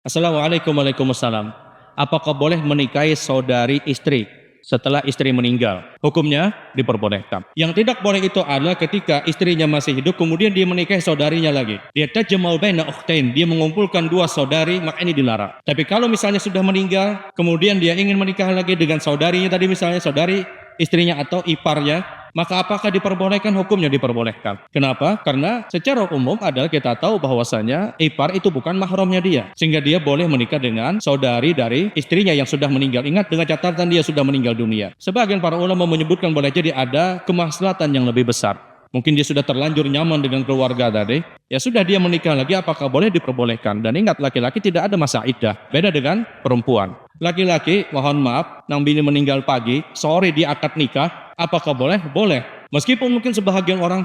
Assalamualaikum Waalaikumsalam. Apakah boleh menikahi saudari istri setelah istri meninggal? Hukumnya diperbolehkan. Yang tidak boleh itu adalah ketika istrinya masih hidup kemudian dia menikahi saudarinya lagi. Dia tajamul baina ukhtain, dia mengumpulkan dua saudari, maka ini dilarang. Tapi kalau misalnya sudah meninggal kemudian dia ingin menikah lagi dengan saudarinya tadi, misalnya saudari istrinya atau iparnya, maka apakah diperbolehkan? Hukumnya diperbolehkan. Kenapa? Karena secara umum adalah kita tahu bahwasanya ipar itu bukan mahramnya dia, sehingga dia boleh menikah dengan saudari dari istrinya yang sudah meninggal. Ingat, dengan catatan dia sudah meninggal dunia. Sebagian para ulama menyebutkan boleh jadi ada kemaslahatan yang lebih besar. Mungkin dia sudah terlanjur nyaman dengan keluarga tadi, ya sudah dia menikah lagi, apakah boleh? Diperbolehkan. Dan ingat, laki-laki tidak ada masa iddah, beda dengan perempuan. Laki-laki, mohon maaf, nang bini meninggal pagi, sore dia akad nikah, apakah boleh? Boleh. Meskipun mungkin sebahagian orang,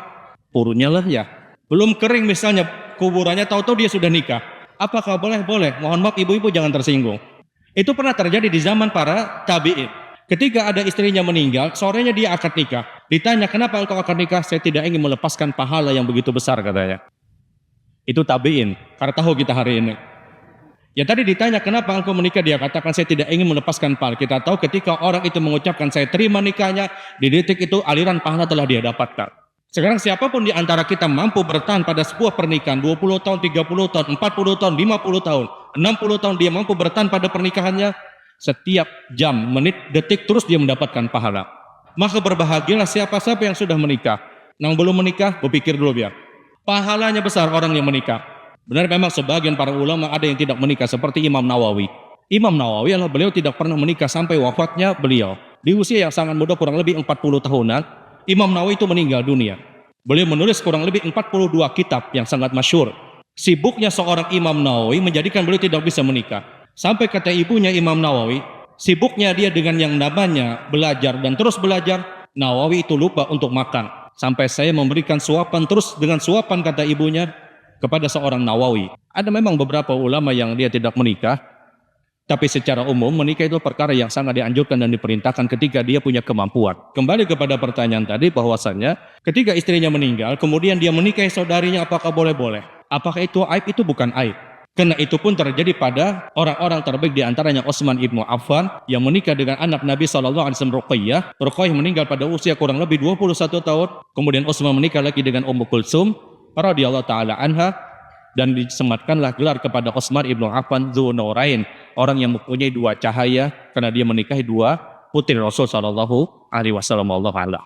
purunya lah ya, belum kering misalnya kuburannya, tahu-tahu dia sudah nikah. Apakah boleh? Boleh. Mohon maaf ibu-ibu jangan tersinggung. Itu pernah terjadi di zaman para tabi'in. Ketika ada istrinya meninggal, sorenya dia akad nikah. Ditanya, kenapa engkau akad nikah? Saya tidak ingin melepaskan pahala yang begitu besar, katanya. Itu tabi'in, karena tahu kita hari ini. Ya tadi ditanya, kenapa engkau menikah? Dia katakan, saya tidak ingin melepaskan pahala. Kita tahu ketika orang itu mengucapkan, saya terima nikahnya, di detik itu aliran pahala telah dia dapatkan. Sekarang siapapun di antara kita mampu bertahan pada sebuah pernikahan, 20 tahun, 30 tahun, 40 tahun, 50 tahun, 60 tahun, dia mampu bertahan pada pernikahannya, setiap jam, menit, detik terus dia mendapatkan pahala. Maka berbahagialah siapa-siapa yang sudah menikah. Yang belum menikah, berpikir dulu biar. Pahalanya besar orang yang menikah. Benar memang sebagian para ulama ada yang tidak menikah seperti Imam Nawawi. Imam Nawawi adalah beliau tidak pernah menikah sampai wafatnya beliau. Di usia yang sangat muda, kurang lebih 40 tahunan, Imam Nawawi itu meninggal dunia. Beliau menulis kurang lebih 42 kitab yang sangat masyhur. Sibuknya seorang Imam Nawawi menjadikan beliau tidak bisa menikah. Sampai kata ibunya Imam Nawawi, sibuknya dia dengan yang namanya belajar dan terus belajar, Nawawi itu lupa untuk makan. Sampai saya memberikan suapan terus dengan suapan, kata ibunya, kepada seorang Nawawi. Ada memang beberapa ulama yang dia tidak menikah, tapi secara umum menikah itu perkara yang sangat dianjurkan dan diperintahkan ketika dia punya kemampuan. Kembali kepada pertanyaan tadi, bahwasannya ketika istrinya meninggal, kemudian dia menikahi saudarinya, apakah boleh-boleh? Apakah itu aib? Itu bukan aib. Karena itu pun terjadi pada orang-orang terbaik di antaranya Utsman ibnu Affan yang menikah dengan anak Nabi SAW, Ruqayyah. Ruqayyah meninggal pada usia kurang lebih 21 tahun. Kemudian Utsman menikah lagi dengan Ummu Kulsum radhiyallahu taala anha, dan disematkanlah gelar kepada Utsman ibnu Affan Dzunurain, orang yang mempunyai dua cahaya, karena dia menikahi dua putri Rasul SAW. Wallahu a'lam.